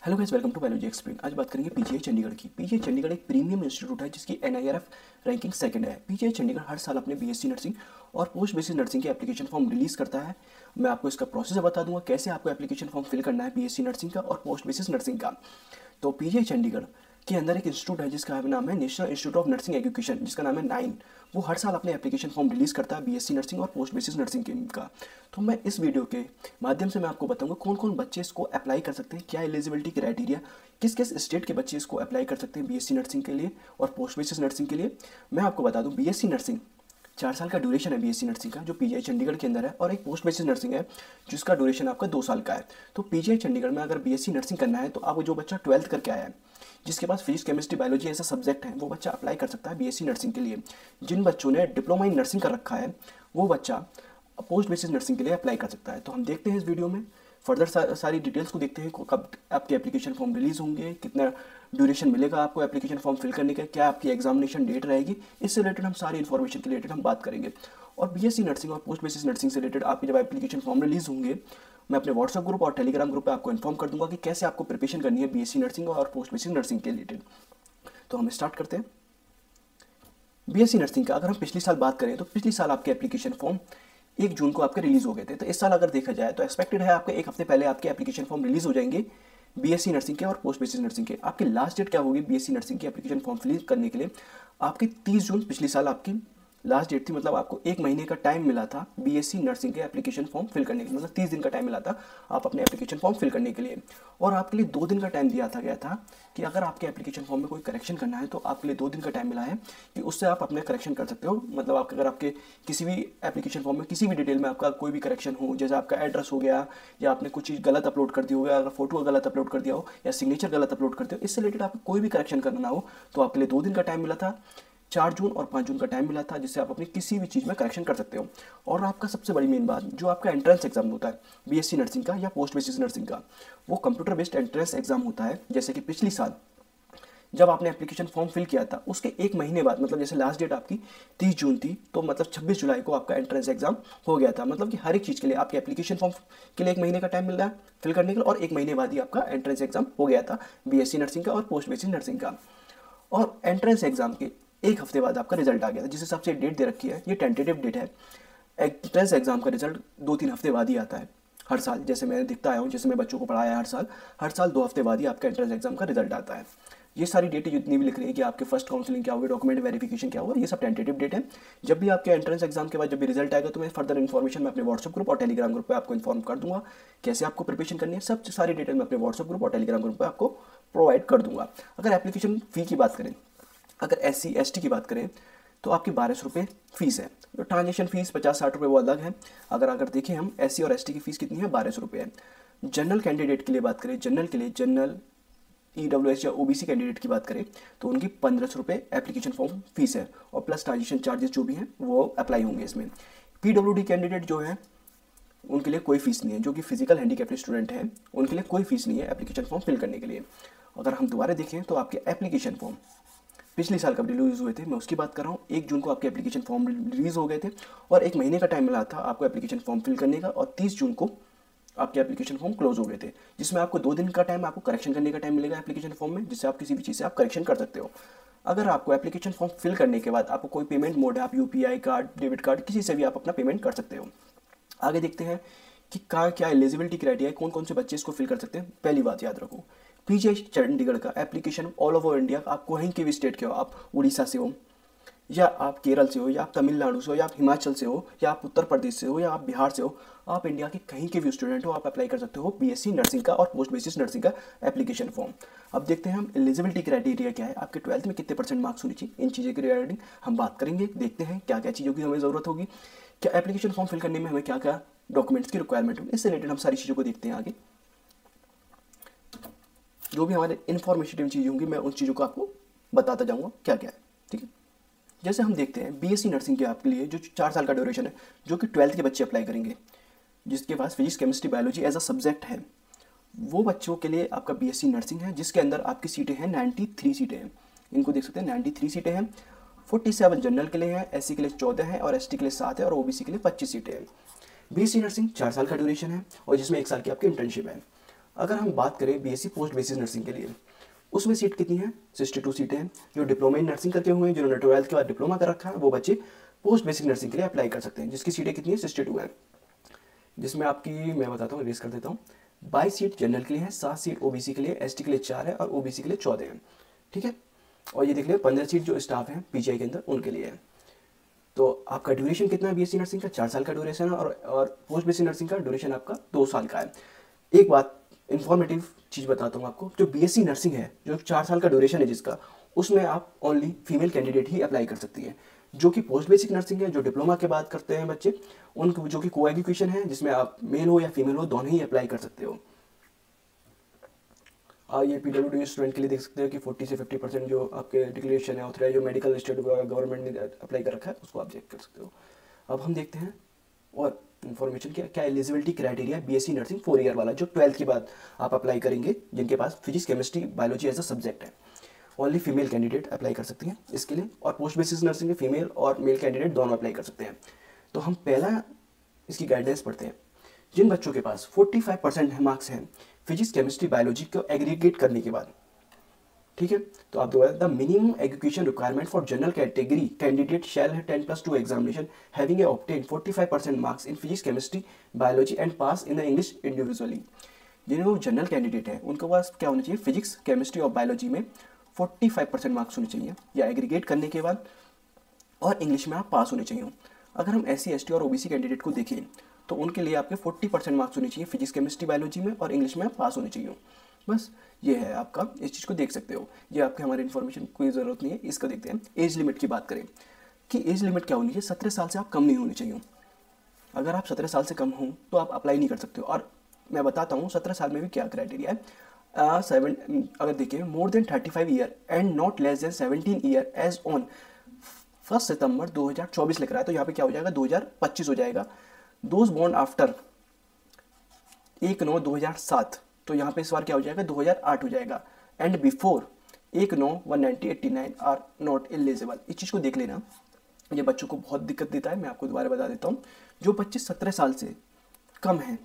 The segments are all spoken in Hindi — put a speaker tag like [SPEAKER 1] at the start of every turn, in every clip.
[SPEAKER 1] Hello guys, welcome to biology explain. आज बात करेंगे पीजीआई चंडीगढ़ की। पीजीआई चंडीगढ़ एक प्रीमियम इंस्टीट्यूट है जिसकी एनआईआरएफ रैंकिंग सेकंड है। पीजीआई चंडीगढ़ हर साल अपने बीएससी नर्सिंग और पोस्ट बेसिक नर्सिंग के एप्लीकेशन फॉर्म रिलीज करता है। मैं आपको इसका प्रोसेस बता दूंगा कैसे आपको एप्लीकेशन फॉर्म फिल करना है बीएससी नर्सिंग का और पोस्ट बेसिक नर्सिंग का। तो पीजीआई चंडीगढ़ के अंदर एक इंस्टीट्यूट है जिसका नाम है national institute of nursing education, जिसका नाम है नाइन। वो हर साल अपने एप्लीकेशन फॉर्म रिलीज करता है बीएससी नर्सिंग और पोस्ट बेसिक नर्सिंग का। तो मैं इस वीडियो के माध्यम से मैं आपको बताऊंगा कौन कौन बच्चे इसको अप्लाई कर सकते हैं, क्या एलिजिबिलिटी क्राइटेरिया, किस किस स्टेट के बच्चे इसको अप्लाई कर सकते हैं बीएससी नर्सिंग के लिए और पोस्ट बेसिक नर्सिंग के लिए। मैं आपको बता दूं, बीएससी नर्सिंग 4 साल का ड्यूरेशन है बीएससी नर्सिंग का, जो पीजीआई चंडीगढ़ के अंदर है, और एक पोस्ट बेसिक नर्सिंग है जिसका ड्यूरेशन आपका 2 साल का है। तो पीजीआई चंडीगढ़ में अगर बीएससी नर्सिंग करना है तो आपको जो बच्चा 12th करके आया है, जिसके पास फिजिक्स केमिस्ट्री बायोलॉजी ऐसा सब्जेक्ट है, वो बच्चा अप्लाई कर सकता है बीएससी नर्सिंग के लिए। जिन बच्चों ने डिप्लोमा इन नर्सिंग कर रखा है वो बच्चा पोस्ट बेसिस नर्सिंग के लिए अप्लाई कर सकता है। तो हम देखते हैं इस वीडियो में फर्दर सारी डिटेल्स को देखते हैं, कब आपके एप्लीकेशन फॉर्म रिलीज होंगे, कितना ड्यूरेशन मिलेगा आपको एप्लीकेशन फॉर्म फिल करने का, क्या आपकी एग्जामिनेशन डेट रहेगी। इससे रिलेटेड हम सारी इन्फॉर्मेशन के रिलेटेड हम बात करेंगे। और बीएससी नर्सिंग और पोस्ट बेसिस नर्सिंग से रिलेटेड आपके जब एप्लीकेशन फॉर्म रिलीज होंगे, मैं अपने व्हाट्सएप ग्रुप और टेलीग्राम ग्रुप पे आपको इन्फॉर्म कर दूंगा कि कैसे आपको प्रिपरेशन करनी है बीएससी नर्सिंग और पोस्ट बेसिक नर्सिंग के रिलेटेड। तो हम स्टार्ट करते हैं बीएससी नर्सिंग का। अगर हम पिछले साल बात करें तो पिछले साल आपके एप्लीकेशन फॉर्म 1 जून को आपके रिलीज हो गए थे। तो इस साल अगर देखा जाए तो एक्सपेक्टेड है आपके 1 हफ्ते पहले आपके एप्लीकेशन फॉर्म रिलीज हो जाएंगे बीएससी नर्सिंग के और पोस्ट बेसिक नर्सिंग के। आपकी लास्ट डेट क्या होगी बीएससी नर्सिंग के एप्लीकेशन फॉर्म फिल करने के लिए? आपकी 30 जून पिछले साल आपकी लास्ट डेट थी, मतलब आपको 1 महीने का टाइम मिला था बीएससी नर्सिंग के एप्लीकेशन फॉर्म फिल करने के लिए, मतलब 30 दिन का टाइम मिला था आप अपने एप्लीकेशन फॉर्म फिल करने के लिए। और आपके लिए 2 दिन का टाइम दिया था गया था कि अगर आपके एप्लीकेशन फॉर्म में कोई करेक्शन करना है तो आपके लिए 2 दिन का टाइम मिला है कि उससे आप अपने करेक्शन कर सकते हो। मतलब आप अगर आपके किसी भी एप्लीकेशन फॉर्म में किसी भी डिटेल में आपका कोई भी करेक्शन हो, जैसे आपका एड्रेस हो गया या आपने कुछ चीज़ गलत अपलोड कर दी हो, अगर फोटो गलत अपलोड कर दिया हो या सिग्नेचर गलत अपलोड करते हो, इससे रिलेटेड आपको कोई भी करेक्शन करना हो तो आपके लिए 2 दिन का टाइम मिला था। 4 जून और 5 जून का टाइम मिला था जिससे आप अपनी किसी भी चीज़ में करेक्शन कर सकते हो। और आपका सबसे बड़ी मेन बात, जो आपका एंट्रेंस एग्जाम होता है बीएससी नर्सिंग का या पोस्ट बेसिस नर्सिंग का, वो कंप्यूटर बेस्ड एंट्रेंस एग्जाम होता है। जैसे कि पिछली साल जब आपने एप्लीकेशन फॉर्म फिल किया था उसके 1 महीने बाद, मतलब जैसे लास्ट डेट आपकी 30 जून थी तो मतलब 26 जुलाई को आपका एंट्रेंस एग्जाम हो गया था। मतलब कि हर एक चीज़ के लिए आपके एप्लीकेशन फॉर्म के लिए 1 महीने का टाइम मिल रहा है फिल करने के लिए, और 1 महीने बाद ही आपका एंट्रेंस एग्जाम हो गया था बीएससी नर्सिंग का और पोस्ट बेसिस नर्सिंग का। और एंट्रेंस एग्जाम के 1 हफ्ते बाद आपका रिजल्ट आ गया था। जिस हिसाब से डेट दे रखी है ये टेंटेटिव डेट है। एंट्रेंस एग्जाम का रिजल्ट 2-3 हफ्ते बाद ही आता है हर साल, जैसे मैंने दिखता आया हूँ, जैसे मैं बच्चों को पढ़ाया हर साल 2 हफ्ते बाद ही आपका एंट्रेंस एग्जाम का रिजल्ट आता है। ये सारी डेटें जितनी भी लिख रही है कि आपके फर्स्ट काउंसलिंग क्या होगी, डॉक्यूमेंट वेरिफिकेशन क्या होगा, ये सब टेंटेटिव डेट है। जब भी आपके एंट्रेंस एग्जाम के बाद जब भी रिजल्ट आएगा तो मैं फर्दर इन्फॉर्मेशन मैं अपने व्हाट्सएप ग्रुप और टेलीग्राम ग्रुप पे आपको इन्फॉर्म कर दूंगा कैसे आपको प्रिपरेशन करनी है। सब सारी डिटेल मैं अपने व्हाट्सएप ग्रुप और टेलीग्राम ग्रुप पर आपको प्रोवाइड कर दूंगा। अगर एप्लीकेशन फ़ी की बात करें, अगर SC ST की बात करें तो आपकी 1200 रुपये फीस है। तो ट्रांजेक्शन फीस 50-60 रुपये वो अलग है। अगर देखें हम SC और ST की फ़ीस कितनी है, 1200 रुपये है। जनरल कैंडिडेट के लिए बात करें, जनरल EWS या OBC कैंडिडेट की बात करें तो उनकी 1500 रुपये एप्लीकेशन फॉर्म फीस है, और प्लस ट्रांजेक्शन चार्जेस जो भी हैं वो अप्लाई होंगे इसमें। PWD कैंडिडेट जो है उनके लिए कोई फीस नहीं है, जो कि फिजिकल हैंडीकैप्ड स्टूडेंट हैं उनके लिए कोई फीस नहीं है एप्लीकेशन फॉर्म फिल करने के लिए। अगर हम दोबारा देखें तो आपके एप्लीकेशन फॉर्म पिछले साल कब रिलीज हुए थे मैं उसकी बात कर रहा हूँ। 1 जून को आपके एप्लीकेशन फॉर्म रिलीज हो गए थे और 1 महीने का टाइम मिला था आपको एप्लीकेशन फॉर्म फिल करने का, और 30 जून को आपके एप्लीकेशन फॉर्म क्लोज हो गए थे, जिसमें आपको 2 दिन का टाइम आपको करेक्शन करने का टाइम मिलेगा एप्लीकेशन फॉर्म में, जिससे आप किसी भी चीज़ से आप करेक्शन कर सकते हो। अगर आपको एप्लीकेशन फॉर्म फिल करने के बाद आपको कोई पेमेंट मोड है, आप UPI कार्ड, डेबिट कार्ड, किसी से भी आप अपना पेमेंट कर सकते हो। आगे देखते हैं कि क्या एलिजिबिलिटी क्राइटेरिया है, कौन कौन से बच्चे इसको फिल कर सकते हैं। पहली बात याद रखो, पीजीआई चंडीगढ़ का एप्लीकेशन ऑल ओवर इंडिया, आप कहीं के भी स्टेट के हो, आप उड़ीसा से हो या आप केरल से हो या आप तमिलनाडु से हो या आप हिमाचल से हो या आप उत्तर प्रदेश से हो या आप बिहार से हो, आप इंडिया के कहीं के भी स्टूडेंट हो, आप अप्लाई कर सकते हो बीएससी नर्सिंग का और पोस्ट बेसिस नर्सिंग का एप्लीकेशन फॉर्म। अब देखते हैं हम एलिजिबिलिटी क्राइटेरिया क्या है, आपके 12th में कितने % मार्क्स होनी चाहिए, इन चीज़ों के रिगार्डिंग हम बात करेंगे। देखते हैं क्या क्या चीज़ों की हमें ज़रूरत होगी, क्या एप्लीकेशन फॉर्म फिल करने में हमें क्या क्या डॉक्यूमेंट्स की रिक्वायरमेंट होगी, इससे रिलेटेड हम सारी चीज़ों को देखते हैं। आगे जो भी हमारे इन्फॉर्मेटिव चीज़ होंगी मैं उन चीज़ों को आपको बताता जाऊँगा क्या क्या है, ठीक है। जैसे हम देखते हैं बीएससी नर्सिंग के आपके लिए जो 4 साल का ड्यूरेशन है, जो कि 12th के बच्चे अप्लाई करेंगे, जिसके पास physics chemistry biology as a subject है, वो बच्चों के लिए आपका बीएससी नर्सिंग है, जिसके अंदर आपकी सीटें हैं 93 सीटें हैं। इनको देख सकते हैं 93 सीटें हैं। 47 जनरल के लिए हैं, SC के लिए 14 है और ST के लिए 7 है और OBC के लिए 25 सीटें हैं। बीएससी नर्सिंग 4 साल का ड्यूरेशन है और जिसमें 1 साल की आपकी इंटर्नशिप है। अगर हम बात करें बीएससी पोस्ट बेसिस नर्सिंग के लिए, उसमें सीट कितनी है? 62 सीटें हैं। जो डिप्लोमा इन नर्सिंग करके हुए हैं, जिन्होंने 12th के बाद डिप्लोमा कर रखा है, वो बच्चे पोस्ट बेसिक नर्सिंग के लिए अप्लाई कर सकते हैं, जिसकी सीटें कितनी है? 62 है। जिसमें आपकी मैं बताता हूँ, रिलीज कर देता हूँ। 22 सीट जनरल के लिए है, 7 सीट ओबीसी के लिए, एसटी के लिए 4 है और ओबीसी के लिए 14 है। ठीक है। और ये देख लिया 15 सीट जो स्टाफ है पीजीआई के अंदर उनके लिए है। तो आपका ड्यूरेशन कितना है बीएससी नर्सिंग का? 4 साल का ड्यूरेशन है और पोस्ट बेसिक नर्सिंग का ड्यूरेशन आपका 2 साल का है। एक बात इन्फॉर्मेटिव चीज़ बताता हूँ आपको, जो बीएससी नर्सिंग है, जो 4 साल का ड्यूरेशन है जिसका, उसमें आप ओनली फीमेल कैंडिडेट ही अप्लाई कर सकती है। जो कि पोस्ट बेसिक नर्सिंग है, जो डिप्लोमा के बाद करते हैं बच्चे, उनको जो कि को एजुकेशन है, जिसमें आप मेल हो या फीमेल हो दोनों ही अप्लाई कर सकते हो। ये पीडब्ल्यूडी स्टूडेंट के लिए देख सकते हो कि 40 से 50% जो आपके डिक्लेरेशन है ऑथराइज जो मेडिकल स्टेट गवर्नमेंट ने अप्लाई कर रखा है, उसको आप चेक कर सकते हो। अब हम देखते हैं और इन्फॉर्मेशन क्या eligibility criteria BSc nursing 4 year वाला, जो 12th के बाद आप अप्लाई करेंगे, जिनके पास physics chemistry biology as a subject है। ओनली फीमेल कैंडिडेट अप्लाई कर सकती हैं इसके लिए, और पोस्ट बेसिस नर्सिंग में फीमेल और मेल कैंडिडेट दोनों अप्लाई कर सकते हैं। तो हम पहला इसकी गाइडेंस पढ़ते हैं। जिन बच्चों के पास 45% मार्क्स हैं फिजिक्स केमिस्ट्री बायोलॉजी को एग्रीगेट करने के बाद, ठीक है, तो आप दोबारा the minimum education requirement for general category candidate शैल है 10+2 examination having obtain 45% marks in physics chemistry biology and pass in the English individually. जिन्हें जनरल कैंडिडेट है उनके पास क्या होना चाहिए? फिजिक्स केमिस्ट्री और बायोलॉजी में 45% मार्क्स होने चाहिए या एग्रीगेट करने के बाद, और इंग्लिश में आप पास होने चाहिए। अगर हम SC ST और OBC कैंडिडेट को देखें तो उनके लिए आपके 40% मार्क्स होने चाहिए फिजिक्स केमिस्ट्री बायोलॉजी में, और इंग्लिश में आप पास होने चाहिए। बस ये है आपका, इस चीज़ को देख सकते हो। ये आपके हमारे इन्फॉर्मेशन कोई ज़रूरत नहीं है। इसका देखते हैं एज लिमिट की बात करें कि एज लिमिट क्या होनी चाहिए? 17 साल से आप कम नहीं होनी चाहिए। अगर आप 17 साल से कम हो तो आप अप्लाई नहीं कर सकते हो। और मैं बताता हूँ 17 साल में भी क्या क्राइटेरिया है। अगर देखिए more than 35 year and not less than 17 year age on 1 September 2024 लिख रहा है, तो यहाँ पे क्या हो जाएगा? 2025 हो जाएगा। दोज बॉर्न आफ्टर 1/9/2007, तो यहाँ पे इस बार क्या हो जाएगा? 2008 हो जाएगा। And before 1/9/1989 are not eligible. इस चीज़ को देख लेना, ये बच्चों को बहुत दिक्कत देता है। मैं आपको दोबारा बता देता हूँ, जो बच्चे 17 साल से कम हैं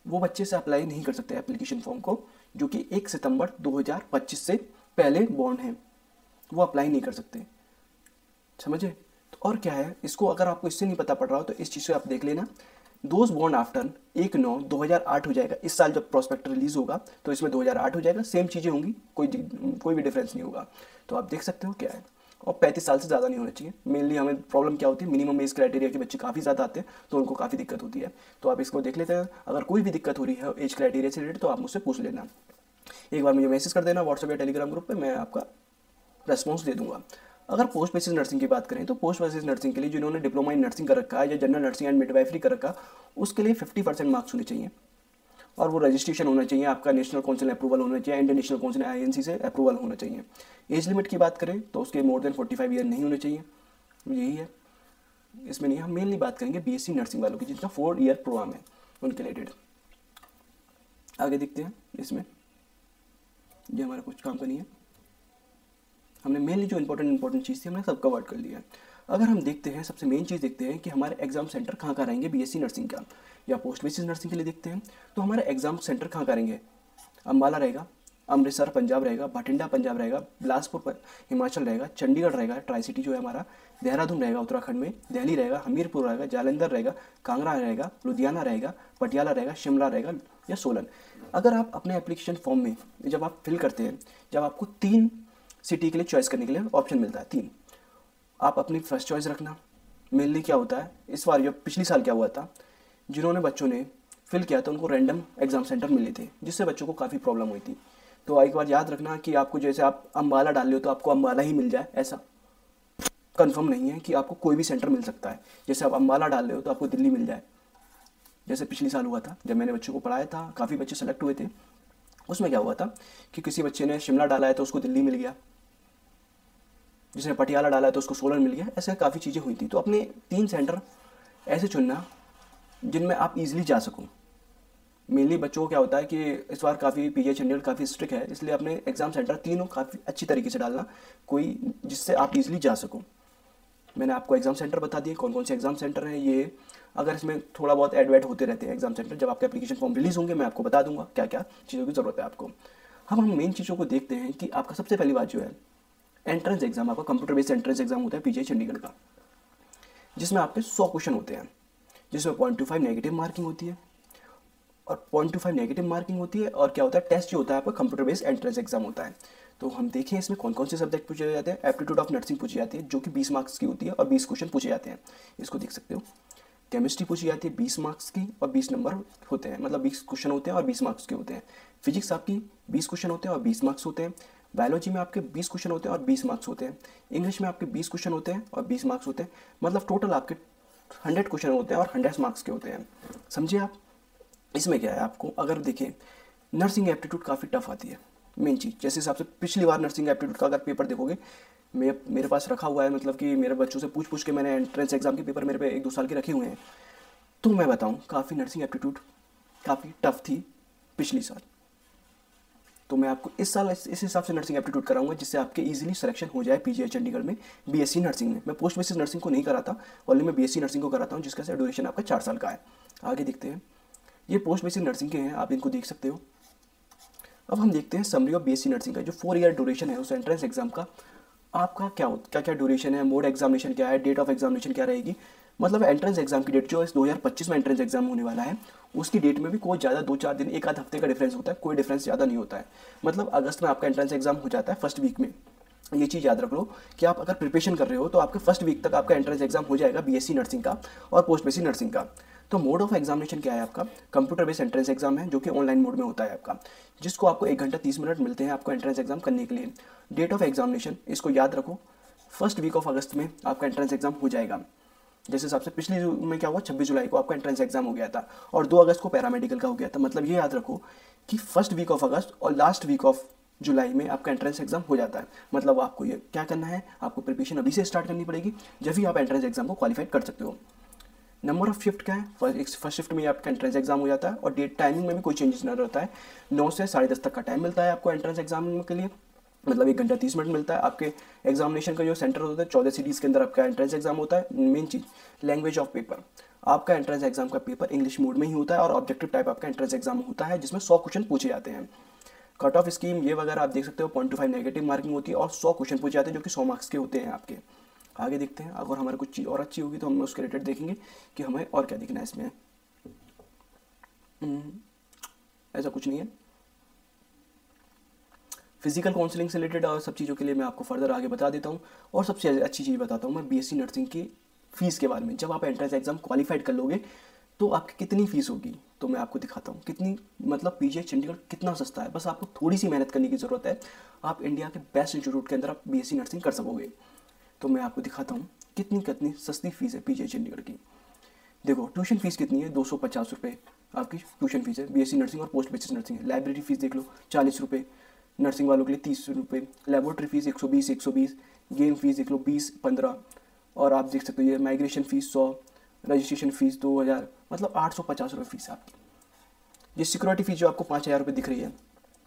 [SPEAKER 1] वो बच्चे से अप्लाई नहीं कर सकते एप्लीकेशन फॉर्म को, जो कि 1 सितंबर 2025 से पहले बॉर्न हैं, वो अप्लाई नहीं कर सकते। समझे? तो और क्या है, इसको अगर आपको इससे नहीं पता पड़ रहा हो तो इस चीज़ से आप देख लेना। दोज बॉर्न आफ्टर 1/9/2008 हो जाएगा। इस साल जब प्रोस्पेक्ट रिलीज होगा तो इसमें 2008 हो जाएगा। सेम चीज़ें होंगी, कोई भी डिफरेंस नहीं होगा। तो आप देख सकते हो क्या है। और 35 साल से ज़्यादा नहीं होना चाहिए। मेनली हमें प्रॉब्लम क्या होती है, मिनिमम एज क्राइटेरिया के बच्चे काफ़ी ज़्यादा आते हैं तो उनको काफ़ी दिक्कत होती है। तो आप इसको देख लेते हैं। अगर कोई भी दिक्कत हो रही है एज क्राइटेरिया से रिलेटेड तो आप मुझसे पूछ लेना। एक बार मुझे मैसेज कर देना व्हाट्सएप या टेलीग्राम ग्रुप पे, मैं आपका रेस्पॉन्स दे दूंगा। अगर पोस्ट बेसिस नर्सिंग की बात करें तो पोस्ट बेसिस नर्सिंग के लिए जिन्होंने डिप्लोमा इन नर्सिंग कर रखा है या जनरल नर्सिंग एंड मिडवाइफरी कर रखा, उसके लिए 50% मार्क्स होने चाहिए, और वो रजिस्ट्रेशन होना चाहिए आपका, नेशनल काउंसिल अप्रूवल होना चाहिए, इंटरनेशनल काउंसिल INC से अप्रूवल होना चाहिए। एज लिमिट की बात करें तो उसके मोर देन 45 ईयर नहीं होने चाहिए। यही है, इसमें नहीं। हम मेनली बात करेंगे BSc नर्सिंग वालों की जिनका 4 ईयर प्रोग्राम है, उनके रिलेटेड। आगे देखते हैं। इसमें ये हमारा कुछ काम का नहीं है, हमने मेनली जो इंपॉर्टेंट चीज़ थी हमने सब कवर कर लिया है। अगर हम देखते हैं, सबसे मेन चीज़ देखते हैं कि हमारे एग्जाम सेंटर कहाँ कहाँ रहेंगे BSc नर्सिंग का या पोस्ट बेसिस नर्सिंग के लिए देखते हैं। तो हमारे एग्जाम सेंटर कहाँ कहाँ रहेंगे? अम्बाला रहेगा, अमृतसर पंजाब रहेगा, बठिंडा पंजाब रहेगा, बिलासपुर हिमाचल रहेगा, चंडीगढ़ रहेगा, ट्राई सिटी जो है हमारा, देहरादून रहेगा उत्तराखंड में, दिल्ली रहेगा, हमीरपुर रहेगा, जालंधर रहेगा, कांगड़ा रहेगा, लुधियाना रहेगा, पटियाला रहेगा, शिमला रहेगा या सोलन। अगर आप अपने एप्लीकेशन फॉर्म में जब आप फिल करते हैं, जब आपको 3 सिटी के लिए चॉइस करने के लिए ऑप्शन मिलता है, 3, आप अपनी फर्स्ट चॉइस रखना। मेनली क्या होता है, इस बार जब पिछली साल क्या हुआ था, जिन्होंने बच्चों ने फिल किया था उनको रैंडम एग्जाम सेंटर मिले थे, जिससे बच्चों को काफ़ी प्रॉब्लम हुई थी। तो एक बार याद रखना कि आपको जैसे आप अम्बाला डाल रहे हो तो आपको अम्बाला ही मिल जाए, ऐसा कंफर्म नहीं है कि आपको कोई भी सेंटर मिल सकता है। जैसे आप अम्बाला डाल रहे हो तो आपको दिल्ली मिल जाए, जैसे पिछले साल हुआ था जब मैंने बच्चों को पढ़ाया था, काफ़ी बच्चे सेलेक्ट हुए थे। उसमें क्या हुआ था कि किसी बच्चे ने शिमला डाला है तो उसको दिल्ली मिल गया, जिसने पटियाला डाला है तो उसको सोलन मिल गया। ऐसे काफ़ी चीज़ें हुई थी। तो अपने 3 सेंटर ऐसे चुनना जिनमें आप इजीली जा सको। मेनली बच्चों को क्या होता है कि इस बार काफ़ी PGI चंडीगढ़ काफ़ी स्ट्रिक्ट है, इसलिए अपने एग्जाम सेंटर तीनों काफ़ी अच्छी तरीके से डालना, कोई जिससे आप इजीली जा सको। मैंने आपको एग्जाम सेंटर बता दिए, कौन कौन से एग्जाम सेंटर हैं ये। अगर इसमें थोड़ा बहुत ऐड वैड होते रहते हैं एग्जाम सेंटर, जब आपके एप्लीकेशन फॉर्म रिलीज होंगे मैं आपको बता दूंगा क्या क्या चीज़ों की ज़रूरत है आपको। हम मेन चीज़ों को देखते हैं कि आपका सबसे पहली बात जो है एंट्रेंस एग्जाम, आपका कंप्यूटर बेस्ड एंट्रेंस एग्जाम होता है पीजीआई चंडीगढ़ का, जिसमें आपके 100 क्वेश्चन होते हैं, जिसमें 0.25 नेगेटिव मार्किंग होती है और 0.25 नेगेटिव मार्किंग होती है। और क्या होता है, टेस्ट जो होता है आपका कंप्यूटर बेस्ड एंट्रेंस एग्जाम होता है। तो हम देखें इसमें कौन कौन से सब्जेक्ट पूछे जाते हैं। एप्टीट्यूड ऑफ नर्सिंग पूछी जाती है जो कि 20 मार्क्स की होती है और 20 क्वेश्चन पूछे जाते हैं, इसको देख सकते हो। केमिस्ट्री पूछी जाती है 20 मार्क्स की और 20 नंबर होते हैं, मतलब 20 क्वेश्चन होते हैं और 20 मार्क्स के होते हैं। फिजिक्स आपकी 20 क्वेश्चन होते हैं और 20 मार्क्स होते हैं। बायोलॉजी में आपके 20 क्वेश्चन होते हैं और 20 मार्क्स होते हैं। इंग्लिश में आपके 20 क्वेश्चन होते हैं और 20 मार्क्स होते हैं, मतलब टोटल आपके 100 क्वेश्चन होते हैं और 100 मार्क्स के होते हैं। समझिए आप। इसमें क्या है, आपको अगर देखें नर्सिंग एप्टीट्यूड काफ़ी टफ आती है। मेन चीज़ जैसे हिसाब से पिछली बार नर्सिंग एप्टीट्यूड का अगर पेपर देखोगे, मेरे पास रखा हुआ है, मतलब कि मेरे बच्चों से पूछ पूछ के मैंने एंट्रेंस एग्जाम के पेपर मेरे पे 1-2 साल के रखे हुए हैं। तो मैं बताऊं काफ़ी नर्सिंग एप्टीट्यूड काफ़ी टफ थी पिछली साल। तो मैं आपको इस साल इस हिसाब से नर्सिंग एप्टीट्यूड कराऊंगा जिससे आपके इजीली सिलेक्शन हो जाए पीजीआई चंडीगढ़ में बीएससी नर्सिंग में। मैं पोस्ट बेसिस नर्सिंग को नहीं कराता, ओनली मैं बीएससी नर्सिंग को कराता हूँ, जिसका ड्यूरेशन आपका 4 साल का है। आगे देखते हैं, ये पोस्ट बेसिक नर्सिंग के हैं, आप इनको देख सकते हो। अब हम देखते हैं समरी ऑफ बीएससी नर्सिंग का जो 4 ईयर ड्यूरेशन है उस एंट्रेंस एग्जाम का, आपका क्या क्या ड्यूरेशन है, मोड एग्जामिनेशन क्या है, डेट ऑफ एग्जामिनेशन क्या रहेगी। मतलब एंट्रेंस एग्जाम की डेट जो इस 2025 में एंट्रेंस एग्जाम होने वाला है उसकी डेट में भी कोई ज़्यादा 2-4 दिन 1 आध हफ्ते का डिफरेंस होता है, कोई डिफरेंस ज़्यादा नहीं होता है। मतलब अगस्त में आपका एंट्रेंस एग्जाम हो जाता है फर्स्ट वीक में। ये चीज़ याद रख लो कि आप अगर प्रिपरेशन कर रहे हो तो आपके फर्स्ट वीक तक आपका एंट्रेंस एग्जाम हो जाएगा बीएससी नर्सिंग का और पोस्ट बेसिक नर्सिंग का। तो मोड ऑफ एग्जामिनेशन क्या है आपका, कंप्यूटर बेस्ड एंट्रेंस एग्जाम है जो कि ऑनलाइन मोड में होता है आपका, जिसको आपको 1 घंटा 30 मिनट मिलते हैं आपको एंट्रेंस एग्जाम करने के लिए। डेट ऑफ एग्जामिनेशन इसको याद रखो, फर्स्ट वीक ऑफ अगस्त में आपका एंट्रेंस एग्जाम हो जाएगा। जैसे हिसाब से पिछली में क्या हुआ, 26 जुलाई को आपका एंट्रेंस एग्जाम हो गया था और 2 अगस्त को पैरामेडिकल का हो गया था। मतलब ये याद रखो कि फर्स्ट वीक ऑफ अगस्त और लास्ट वीक ऑफ जुलाई में आपका एंट्रेंस एग्जाम हो जाता है। मतलब आपको ये क्या करना है, आपको प्रिपरेशन अभी से स्टार्ट करनी पड़ेगी, जब भी आप एंट्रेंस एग्जाम को क्वालिफाई कर सकते हो। नंबर ऑफ शिफ्ट क्या है, फर्स्ट शिफ्ट में आपका एंट्रेंस एग्जाम हो जाता है और डेट टाइमिंग में भी कोई चेंजेस नहीं रहता है। 9 से 10:30 तक का टाइम मिलता है आपको एंट्रेंस एग्जाम के लिए, मतलब 1 घंटा 30 मिनट मिलता है। आपके एग्जामिनेशन का जो सेंटर होता है 14 सिटीज़ के अंदर आपका एंट्रेंस एग्जाम होता है। Main cheese language of paper, आपका एंट्रेंस एग्जाम का पेपर इंग्लिश मोड में ही होता है और ऑब्जेक्टिव टाइप आपका एंट्रेंस एग्जाम होता है जिसमें 100 क्वेश्चन पूछे जाते हैं। कट ऑफ स्कीम ये वगैरह आप देख सकते हो, 0.25 नेगेटिव मार्किंग होती है और 100 क्वेश्चन पूछे जाते हैं जो कि 100 मार्क्स के होते हैं आपके। आगे देखते हैं, अगर हमारे कुछ चीज़ और अच्छी होगी तो हम उसके रिलेटेड देखेंगे कि हमें और क्या देखना है इसमें। ऐसा कुछ नहीं है। फिजिकल काउंसलिंग से रिलेटेड और सब चीज़ों के लिए मैं आपको फर्दर आगे बता देता हूँ। और सबसे अच्छी चीज़ बताता हूँ मैं बीएससी नर्सिंग की फ़ीस के बारे में। जब आप एंट्रेंस एग्जाम क्वालिफाइड कर लोगे तो आपकी कितनी फ़ीस होगी, तो मैं आपको दिखाता हूँ कितनी, मतलब पीजीआई चंडीगढ़ कितना सस्ता है। बस आपको थोड़ी सी मेहनत करने की ज़रूरत है, आप इंडिया के बेस्ट इंस्टीट्यूट के अंदर आप बीएससी नर्सिंग कर सकोगे। तो मैं आपको दिखाता हूँ कितनी कितनी सस्ती फीस है पीजीआई चंडीगढ़ की। देखो ट्यूशन फीस कितनी है, 250 रुपये आपकी ट्यूशन फीस है बीएससी नर्सिंग और पोस्ट बेसिस नर्सिंग है। लाइब्रेरी फीस देख लो 40 रुपये, नर्सिंग वालों के लिए 30 रुपये। Laboratory fees 120। गेम फीस देख लो 20-15। और आप देख सकते हो ये माइग्रेशन फीस 100, रजिस्ट्रेशन फीस 2000, मतलब 850 रुपये फीस है आपकी। ये सिक्योरिटी फीस जो आपको 5000 रुपये दिख रही है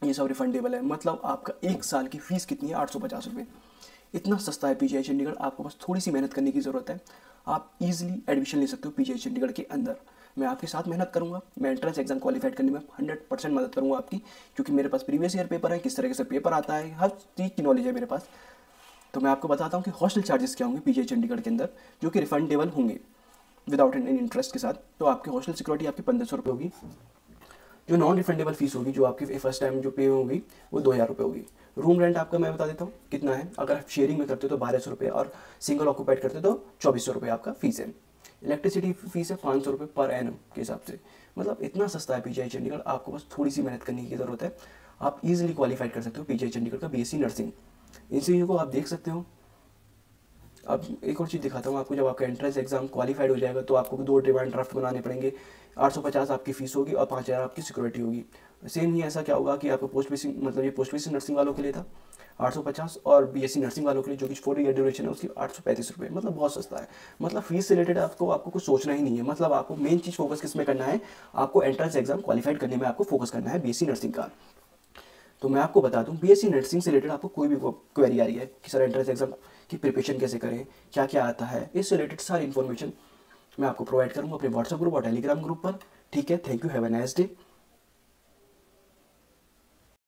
[SPEAKER 1] ये सब रिफंडेबल है। मतलब आपका 1 साल की फ़ीस कितनी है, 850 रुपये। इतना सस्ता है पीजीआई चंडीगढ़, आपको बस थोड़ी सी मेहनत करने की ज़रूरत है, आप इजीली एडमिशन ले सकते हो पीजीआई चंडीगढ़ के अंदर। मैं आपके साथ मेहनत करूंगा, मैं एंट्रेंस एग्जाम क्वालिफाइड करने में 100% मदद करूंगा आपकी, क्योंकि मेरे पास प्रीवियस ईयर पेपर है, किस तरीके से पेपर आता है, हर चीज़ की नॉलेज है मेरे पास। तो मैं आपको बताता हूँ कि हॉस्टल चार्जेस क्या होंगे पीजीआई चंडीगढ़ के अंदर, जो कि रिफंडेबल होंगे विदाउट एनी इंटरेस्ट के साथ। तो आपकी हॉस्टल सिक्योरिटी आपकी 1500 रुपये होगी। जो नॉन रिफंडेबल फीस होगी, जो आपकी फर्स्ट टाइम जो पे होगी, वो 2000 रुपये होगी। रूम रेंट आपका मैं बता देता हूँ कितना है। अगर आप शेयरिंग में करते हो तो 1200 रुपये और सिंगल ऑक्यूपाइड करते हो तो 2400 रुपये आपका फीस है। इलेक्ट्रिसिटी फीस है 500 रुपये पर एनम के हिसाब से। मतलब इतना सस्ता है पीजीआई चंडीगढ़, आपको बस थोड़ी सी मेहनत करने की ज़रूरत है, आप इजीली क्वालिफाइड कर सकते हो पीजीआई चंडीगढ़ का बीएससी नर्सिंग। इन चीज़ों को आप देख सकते हो। अब एक और चीज़ दिखाता हूँ आपको, जब आपका एंट्रेंस एग्जाम क्वालिफाइड हो जाएगा तो आपको 2 डिमांड ड्राफ्ट बनाने पड़ेंगे। 850 आपकी फीस होगी और 5000 आपकी सिक्योरिटी होगी। सेम ही ऐसा क्या होगा कि आपको पोस्ट बेसिक, मतलब ये पोस्ट बेसिक नर्सिंग वालों के लिए था 850 और बीएससी नर्सिंग वालों के लिए जो कि 4 ईयर ड्यूरेशन है उसकी 835 रुपये। मतलब बहुत सस्ता है। मतलब फीस से रिलेटेड आपको कुछ सोचना ही नहीं है। मतलब आपको मेन चीज़ फोकस किस में करना है, आपको एंट्रेंस एग्जाम क्वालिफाइड करने में आपको फोकस करना है बीएससी नर्सिंग का। तो मैं आपको बता दूं, बीएससी नर्सिंग से रिलेटेड आपको कोई भी क्वेरी आ रही है कि सर एंट्रेंस एग्जाम की प्रिपरेशन कैसे करें, क्या क्या आता है, इससे रिलेटेड सारी इन्फॉर्मेशन मैं आपको प्रोवाइड करूँगा अपने व्हाट्सएप ग्रुप और टेलीग्राम ग्रुप पर। ठीक है, thank you, have a nice day.